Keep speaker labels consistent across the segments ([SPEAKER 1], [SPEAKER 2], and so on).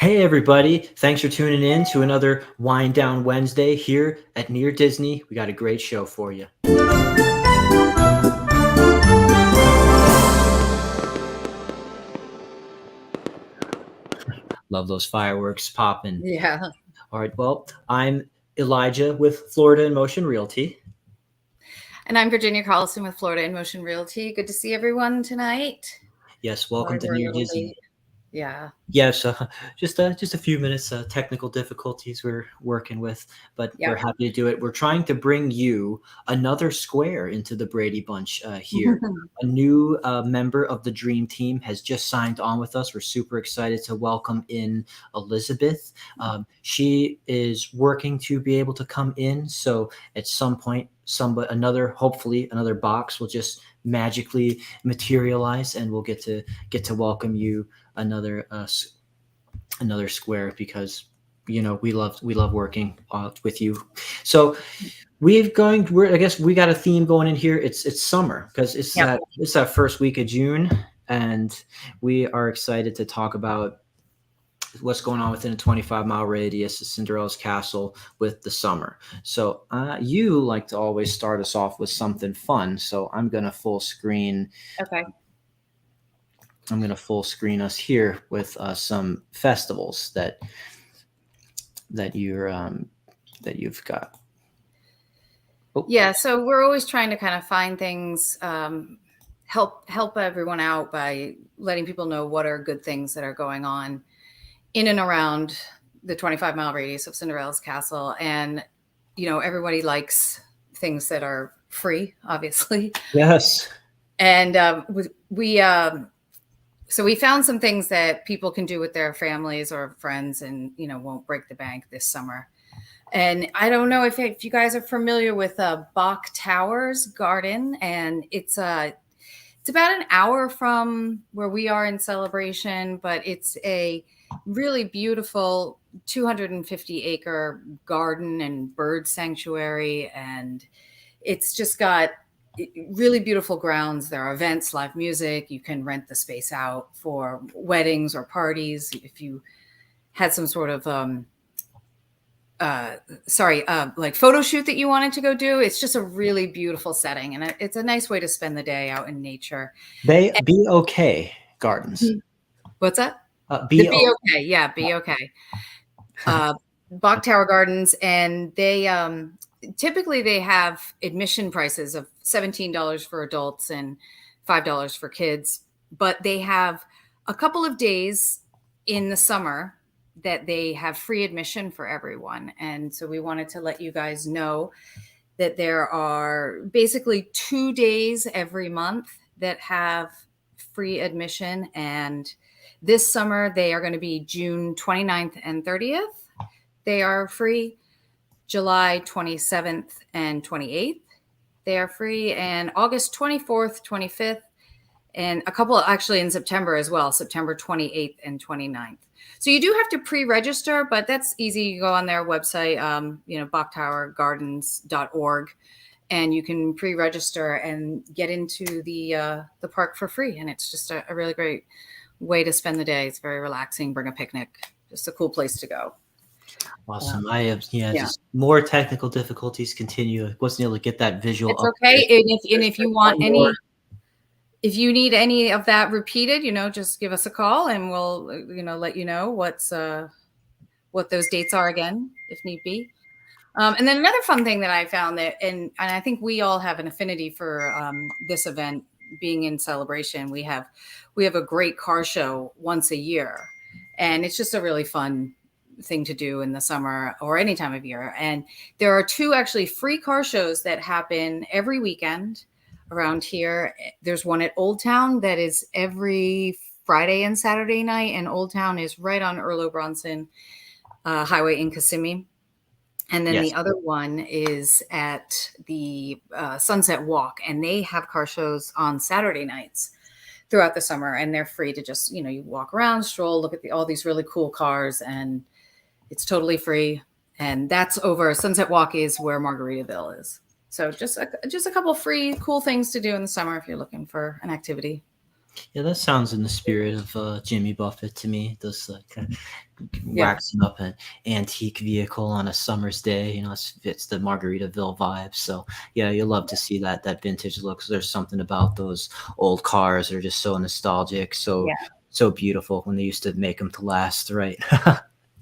[SPEAKER 1] Hey, everybody. Thanks for tuning in to another Wind Down Wednesday here at Near Disney. We got a great show for you. Love those fireworks popping.
[SPEAKER 2] Yeah.
[SPEAKER 1] All right. Well, I'm Elijah with Florida In Motion Realty.
[SPEAKER 2] And I'm Virginia Carlson with Florida In Motion Realty. Good to see everyone tonight.
[SPEAKER 1] Yes, welcome
[SPEAKER 2] Sorry
[SPEAKER 1] to
[SPEAKER 2] we're a
[SPEAKER 1] Near
[SPEAKER 2] little
[SPEAKER 1] Disney.
[SPEAKER 2] late. Yeah.
[SPEAKER 1] Yes, just a few minutes. Technical difficulties we're working with, but we're
[SPEAKER 2] Yep.
[SPEAKER 1] happy to do it. We're trying to bring you another square into the Brady Bunch here. A new member of the Dream Team has just signed on with us. We're super excited to welcome in Elizabeth. She is working to be able to come in, so at some point, hopefully another box will just magically materialize, and we'll get to welcome you another square, because we love working with you. So I guess we got a theme going in here. It's summer because
[SPEAKER 2] Yep.
[SPEAKER 1] it's that first week of June, and we are excited to talk about what's going on within a 25-mile radius of Cinderella's castle with the summer. So you like to always start us off with something fun, so I'm gonna full screen
[SPEAKER 2] Okay.
[SPEAKER 1] us here with some festivals that you've got. Oh.
[SPEAKER 2] Yeah. So we're always trying to kind of find things, help everyone out by letting people know what are good things that are going on in and around the 25-mile radius of Cinderella's castle. And, everybody likes things that are free, obviously.
[SPEAKER 1] Yes.
[SPEAKER 2] And so we found some things that people can do with their families or friends and, won't break the bank this summer. And I don't know if you guys are familiar with Bach Towers Garden, and it's about an hour from where we are in Celebration, but it's a really beautiful 250-acre garden and bird sanctuary, and it's just got really beautiful grounds. There are events, live music. You can rent the space out for weddings or parties. If you had some sort of like photo shoot that you wanted to go do, it's just a really beautiful setting, and it's a nice way to spend the day out in nature.
[SPEAKER 1] Be okay gardens.
[SPEAKER 2] What's that?
[SPEAKER 1] Be
[SPEAKER 2] okay. Yeah, be okay. Bach Tower Gardens, and they typically they have admission prices of $17 for adults and $5 for kids, but they have a couple of days in the summer that they have free admission for everyone. And so we wanted to let you guys know that there are basically 2 days every month that have free admission. And this summer, they are going to be June 29th and 30th. They are free. July 27th and 28th, they are free. And August 24th, 25th, and a couple actually in September as well, September 28th and 29th. So you do have to pre-register, but that's easy. You go on their website, bachtowergardens.org, and you can pre-register and get into the park for free. And it's just a really great way to spend the day. It's very relaxing. Bring a picnic. Just a cool place to go.
[SPEAKER 1] Awesome. I have just more technical difficulties continue. I wasn't able to get that visual.
[SPEAKER 2] It's okay. And if you want any, if you need any of that repeated, just give us a call and we'll, let you know what those dates are again, if need be. And then another fun thing that I found and I think we all have an affinity for this event being in Celebration. We have a great car show once a year, and it's just a really fun thing to do in the summer or any time of year. And there are 2 actually free car shows that happen every weekend around here. There's one at Old Town that is every Friday and Saturday night, and Old Town is right on Earl Bronson Highway in Kissimmee. And then the other one is at the Sunset Walk, and they have car shows on Saturday nights throughout the summer, and they're free to just, you walk around, stroll, look at all these really cool cars, and it's totally free. And that's over. Sunset Walk is where Margaritaville is. So just a couple free cool things to do in the summer if you're looking for an activity.
[SPEAKER 1] Yeah, that sounds in the spirit of Jimmy Buffett to me. Those
[SPEAKER 2] Yeah.
[SPEAKER 1] waxing up an antique vehicle on a summer's day, it's the Margaritaville vibe. So yeah, you love to see that vintage look. 'Cause there's something about those old cars that are just so nostalgic, so
[SPEAKER 2] Yeah.
[SPEAKER 1] so beautiful when they used to make them to last, right?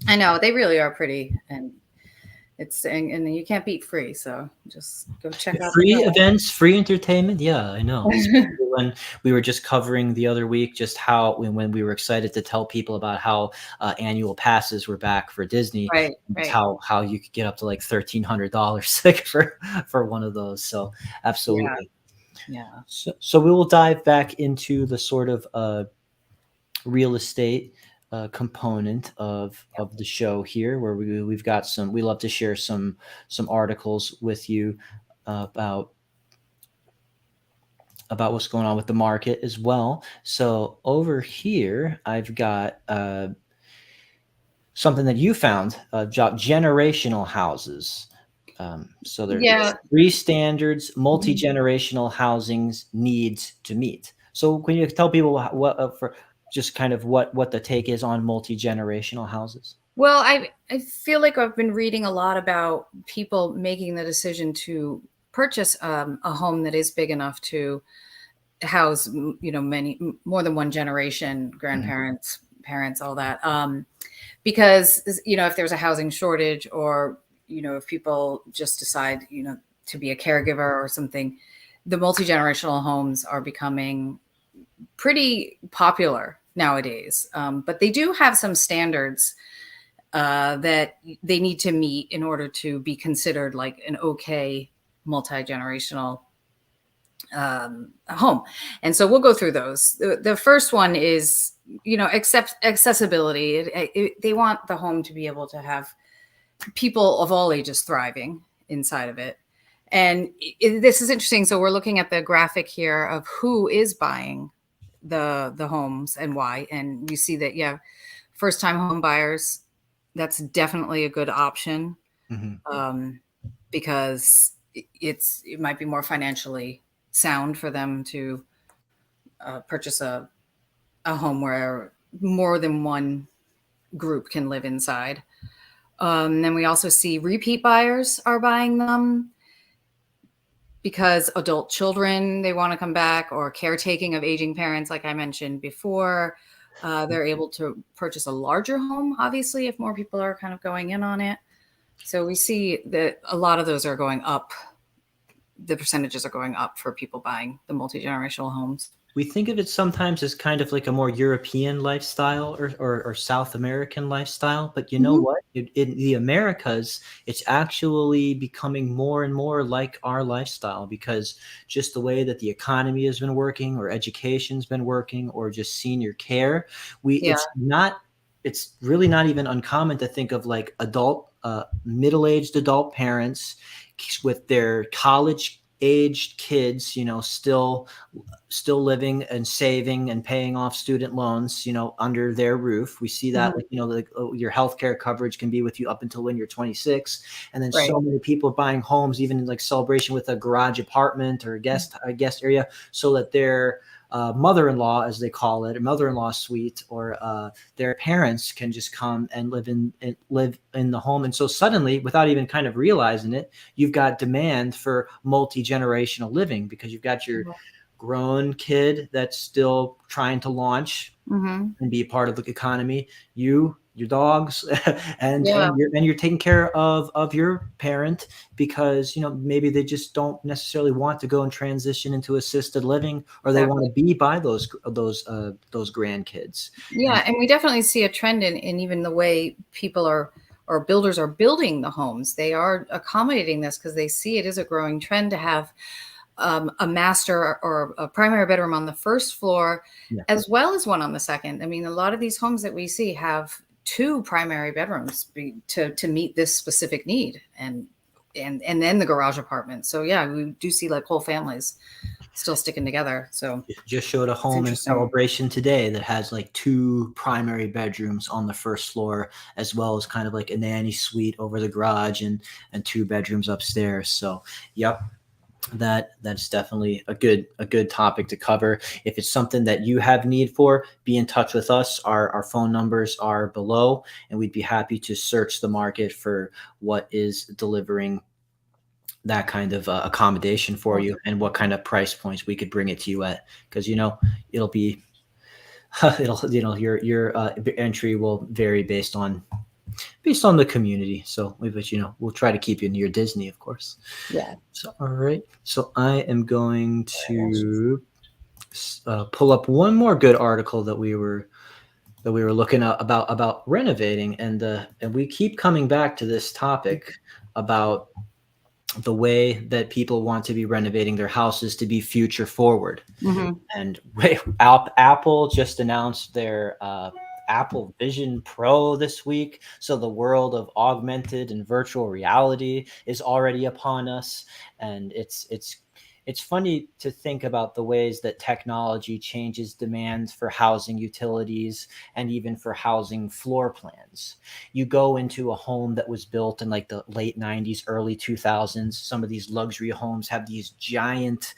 [SPEAKER 2] I know they really are pretty, and and you can't beat free. So just go check out the
[SPEAKER 1] Free
[SPEAKER 2] show.
[SPEAKER 1] events, free entertainment. Yeah, I know. Especially when we were just covering the other week, just how when we were excited to tell people about how annual passes were back for Disney,
[SPEAKER 2] Right.
[SPEAKER 1] just
[SPEAKER 2] Right.
[SPEAKER 1] how you could get up to like $1,300 like for one of those. So
[SPEAKER 2] Yeah.
[SPEAKER 1] absolutely.
[SPEAKER 2] Yeah.
[SPEAKER 1] So we will dive back into the sort of real estate component of the show here, where we've got some. We love to share some articles with you about what's going on with the market as well. So over here, I've got something that you found, generational houses. So there's
[SPEAKER 2] Yeah.
[SPEAKER 1] three standards
[SPEAKER 2] Mhm.
[SPEAKER 1] multi-generational housings needs to meet. So can you tell people what for just kind of what the take is on multi-generational houses?
[SPEAKER 2] Well, I feel like I've been reading a lot about people making the decision to purchase a home that is big enough to house, many more than one generation,
[SPEAKER 1] Mhm.
[SPEAKER 2] grandparents, parents, all that. Because if there's a housing shortage, or if people just decide to be a caregiver or something, the multi-generational homes are becoming pretty popular nowadays. But they do have some standards that they need to meet in order to be considered like an okay multi-generational home. And so we'll go through those. The first one is, accessibility. They want the home to be able to have people of all ages thriving inside of it. And this is interesting. So we're looking at the graphic here of who is buying the homes and why. And we see that, yeah, first time home buyers, that's definitely a good option,
[SPEAKER 1] Mhm.
[SPEAKER 2] um, because it might be more financially sound for them to purchase a home where more than one group can live inside. Then we also see repeat buyers are buying them because adult children, they want to come back, or caretaking of aging parents, like I mentioned before. They're able to purchase a larger home, obviously, if more people are kind of going in on it. So we see that a lot of those are going up. The percentages are going up for people buying the multi-generational homes.
[SPEAKER 1] We think of it sometimes as kind of like a more European lifestyle, or South American lifestyle, but you know
[SPEAKER 2] Mhm.
[SPEAKER 1] what? In the Americas, it's actually becoming more and more like our lifestyle, because just the way that the economy has been working, or education's been working, or just senior care, we
[SPEAKER 2] Yeah.
[SPEAKER 1] it's really not even uncommon to think of like middle-aged adult parents with their college aged kids, still living and saving and paying off student loans, under their roof. We see that,
[SPEAKER 2] Mhm.
[SPEAKER 1] like, your healthcare coverage can be with you up until when you're 26. And then
[SPEAKER 2] Right.
[SPEAKER 1] so many people buying homes, even in like celebration with a garage apartment or a guest area, so that their mother-in-law, as they call it, a mother-in-law suite, or their parents can just come and live in the home. And so suddenly, without even kind of realizing it, you've got demand for multi-generational living, because you've got your grown kid that's still trying to launch
[SPEAKER 2] Mhm.
[SPEAKER 1] and be a part of the economy. Your dogs, and
[SPEAKER 2] Yeah.
[SPEAKER 1] you're taking care of your parent, because maybe they just don't necessarily want to go and transition into assisted living, or they want
[SPEAKER 2] Exactly.
[SPEAKER 1] to be by those grandkids. And
[SPEAKER 2] Yeah, and we definitely see a trend in even the way people are, or builders are building the homes. They are accommodating this because they see it is a growing trend to have a master or a primary bedroom on the first floor,
[SPEAKER 1] yeah,
[SPEAKER 2] as well as one on the second. I mean, a lot of these homes that we see have two primary bedrooms to meet this specific need, and then the garage apartment. So yeah, we do see like whole families still sticking together. So
[SPEAKER 1] just showed a
[SPEAKER 2] it's
[SPEAKER 1] home in
[SPEAKER 2] interesting.
[SPEAKER 1] Celebration today that has like two primary bedrooms on the first floor, as well as kind of like a nanny suite over the garage, and two bedrooms upstairs. So, yep. that's definitely a good topic to cover. If it's something that you have need for, be in touch with us. Our phone numbers are below, and we'd be happy to search the market for what is delivering that kind of accommodation for you, and what kind of price points we could bring it to you at. Because it'll be it'll your entry will vary based on the community. So, but we'll try to keep you near Disney, of course.
[SPEAKER 2] Yeah.
[SPEAKER 1] So, all right. So I am going to pull up one more good article that we were looking at about renovating, and we keep coming back to this topic about the way that people want to be renovating their houses to be future forward.
[SPEAKER 2] Mm-hmm.
[SPEAKER 1] And Apple just announced their Apple Vision Pro this week. So the world of augmented and virtual reality is already upon us, and it's funny to think about the ways that technology changes demands for housing utilities and even for housing floor plans. You go into a home that was built in like the late 90s, early 2000s. Some of these luxury homes have these giant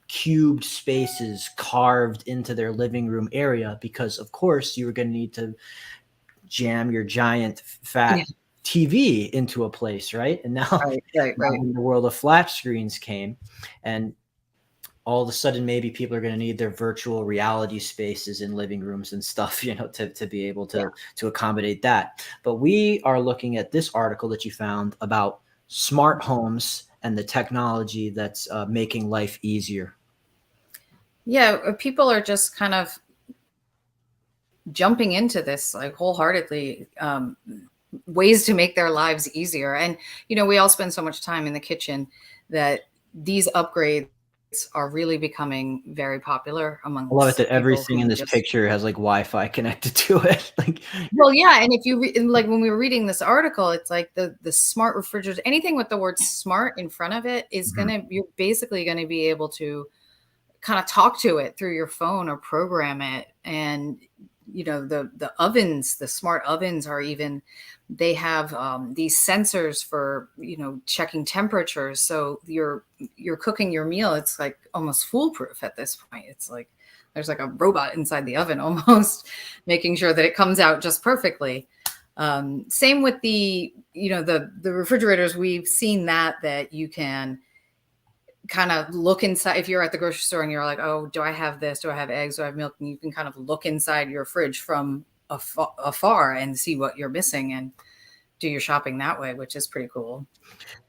[SPEAKER 1] cubed spaces carved into their living room area, because of course you were going to need to jam your giant
[SPEAKER 2] Yeah.
[SPEAKER 1] fat TV into a place, right? And now, now
[SPEAKER 2] Right.
[SPEAKER 1] when the world of flat screens came, and all of a sudden maybe people are going to need their virtual reality spaces in living rooms and stuff, to be able
[SPEAKER 2] Yeah.
[SPEAKER 1] to accommodate that. But we are looking at this article that you found about smart homes and the technology that's making life easier.
[SPEAKER 2] Yeah. People are just kind of jumping into this like wholeheartedly, ways to make their lives easier. And we all spend so much time in the kitchen that these upgrades are really becoming very popular
[SPEAKER 1] I love it that
[SPEAKER 2] amongst people
[SPEAKER 1] everything in
[SPEAKER 2] who
[SPEAKER 1] this
[SPEAKER 2] just
[SPEAKER 1] picture has like Wi-Fi connected to it. Like,
[SPEAKER 2] well, yeah. And if you like when we were reading this article, it's like the smart refrigerator, anything with the word smart in front of it is
[SPEAKER 1] mhm.
[SPEAKER 2] you're basically going to be able to kind of talk to it through your phone or program it. And the ovens, the smart ovens are even, they have these sensors for checking temperatures, so you're cooking your meal, it's like almost foolproof at this point. It's like there's like a robot inside the oven almost making sure that it comes out just perfectly. Same with the refrigerators. We've seen that you can kind of look inside. If you're at the grocery store and you're like, oh, do I have this? Do I have eggs? Do I have milk? And you can kind of look inside your fridge from afar and see what you're missing and do your shopping that way, which is pretty cool.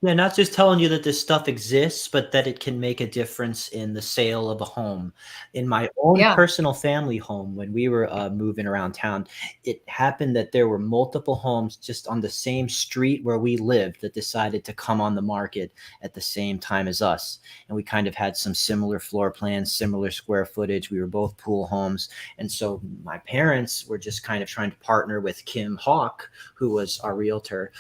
[SPEAKER 1] Yeah, not just telling you that this stuff exists, but that it can make a difference in the sale of a home. In my own
[SPEAKER 2] Yeah.
[SPEAKER 1] personal family home, when we were moving around town, it happened that there were multiple homes just on the same street where we lived that decided to come on the market at the same time as us. And we kind of had some similar floor plans, similar square footage. We were both pool homes. And so my parents were just kind of trying to partner with Kim Hawk, who was our realtor.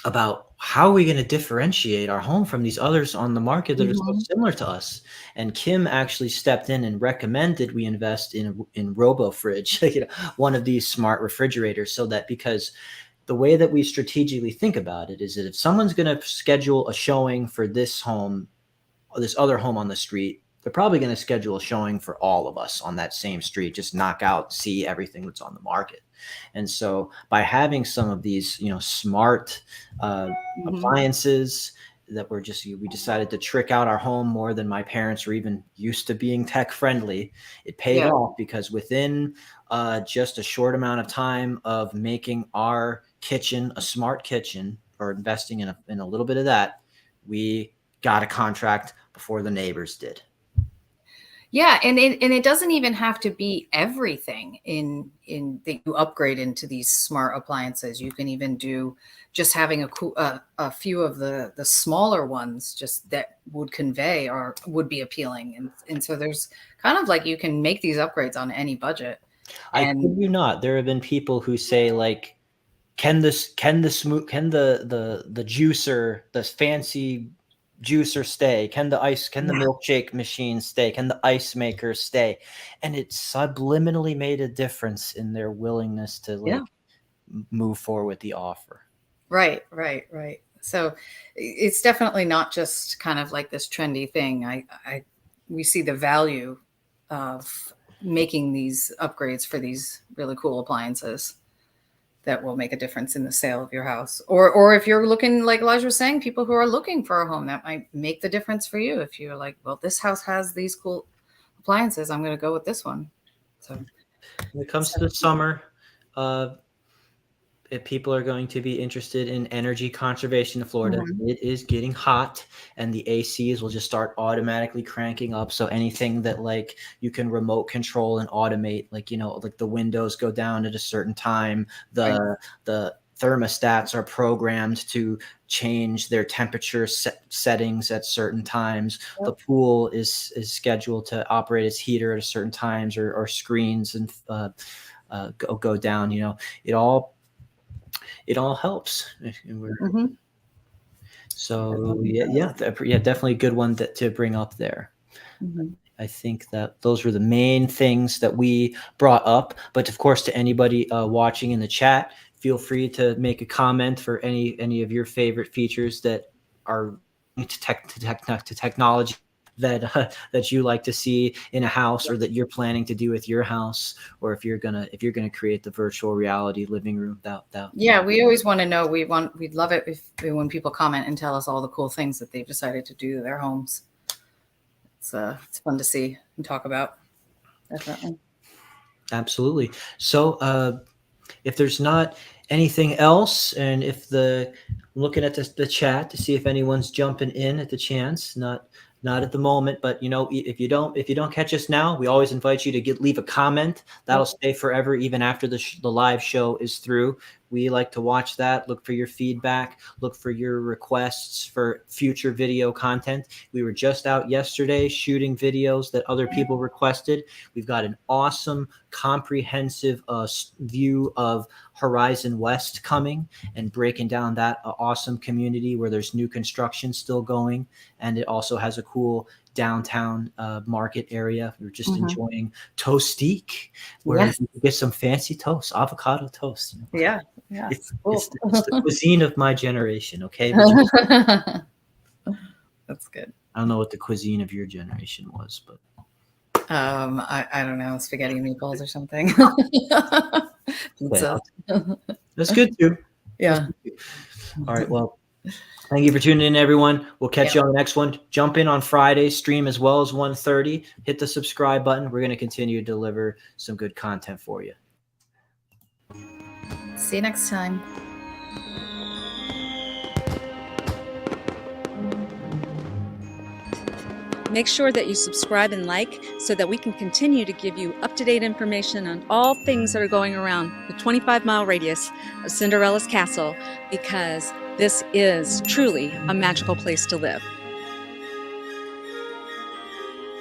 [SPEAKER 1] About how are we going to differentiate our home from these others on the market that are so
[SPEAKER 2] Mhm.
[SPEAKER 1] similar to us. And Kim actually stepped in and recommended we invest in RoboFridge, one of these smart refrigerators, so that, because the way that we strategically think about it is that if someone's going to schedule a showing for this home or this other home on the street, they're probably going to schedule a showing for all of us on that same street, just knock out, see everything that's on the market. And so by having some of these, smart
[SPEAKER 2] Mhm.
[SPEAKER 1] appliances that we decided to trick out our home more than my parents were even used to being tech friendly. It paid
[SPEAKER 2] Yeah.
[SPEAKER 1] off, because within just a short amount of time of making our kitchen a smart kitchen, or investing in a little bit of that, we got a contract before the neighbors did.
[SPEAKER 2] Yeah, and it doesn't even have to be everything in that you upgrade into these smart appliances. You can even do just having a few of the smaller ones, just that would convey or would be appealing. And so there's kind of like you can make these upgrades on any budget.
[SPEAKER 1] I
[SPEAKER 2] And
[SPEAKER 1] kid you not, there have been people who say, like, can the juicer, the fancy juicer, stay? Can the
[SPEAKER 2] yeah,
[SPEAKER 1] milkshake machine stay? Can the ice maker stay? And it subliminally made a difference in their willingness to
[SPEAKER 2] yeah.
[SPEAKER 1] like move forward with the offer.
[SPEAKER 2] Right. So it's definitely not just kind of like this trendy thing. We see the value of making these upgrades for these really cool appliances that will make a difference in the sale of your house. Or if you're looking, like Elijah was saying, people who are looking for a home, that might make the difference for you. If you're like, well, this house has these cool appliances, I'm going to go with this one. So
[SPEAKER 1] when it comes to the summer, if people are going to be interested in energy conservation in Florida, it is getting hot, and the ACs will just start automatically cranking up. So anything that like you can remote control and automate, like, you know, like the windows go down at a certain time, the thermostats are programmed to change their temperature settings at certain times.
[SPEAKER 2] Yep.
[SPEAKER 1] The pool is scheduled to operate as heater at certain times, or screens and go down. You know, it all helps. So yeah, definitely a good one to bring up there. I think that those were the main things that we brought up. But of course, to anybody watching in the chat, feel free to make a comment for any of your favorite features that are to technology that you like to see in a house, or that you're planning to do with your house, or if you're gonna create the virtual reality living room.
[SPEAKER 2] We always want to know. We'd love it when people comment and tell us all the cool things that they've decided to do to their homes. It's fun to see and talk about. Definitely.
[SPEAKER 1] Absolutely. So if there's not anything else, and if looking at the chat to see if anyone's jumping in at the chance, not at the moment, but you know, if you don't catch us now, we always invite you to leave a comment. That'll stay forever, even after the live show is through. We like to watch that, look for your feedback, look for your requests for future video content. We were just out yesterday shooting videos that other people requested. We've got an awesome, comprehensive view of Horizon West coming, and breaking down that awesome community where there's new construction still going. And it also has a cool downtown market area. We were just enjoying Toastique, where you can get some fancy toast, avocado toast. You know?
[SPEAKER 2] Yeah.
[SPEAKER 1] It's the cuisine of my generation. Okay.
[SPEAKER 2] That's good.
[SPEAKER 1] I don't know what the cuisine of your generation was, but
[SPEAKER 2] I don't know, spaghetti and meatballs or something.
[SPEAKER 1] That's good too.
[SPEAKER 2] Yeah.
[SPEAKER 1] All right. Well, thank you for tuning in, everyone. We'll catch you on the next one. Jump in on Friday, stream as well as 1:30. Hit the subscribe button. We're going to continue to deliver some good content for you.
[SPEAKER 2] See you next time.
[SPEAKER 3] Make sure that you subscribe and like so that we can continue to give you up-to-date information on all things that are going around the 25-mile radius of Cinderella's castle, because this is truly a magical place to live.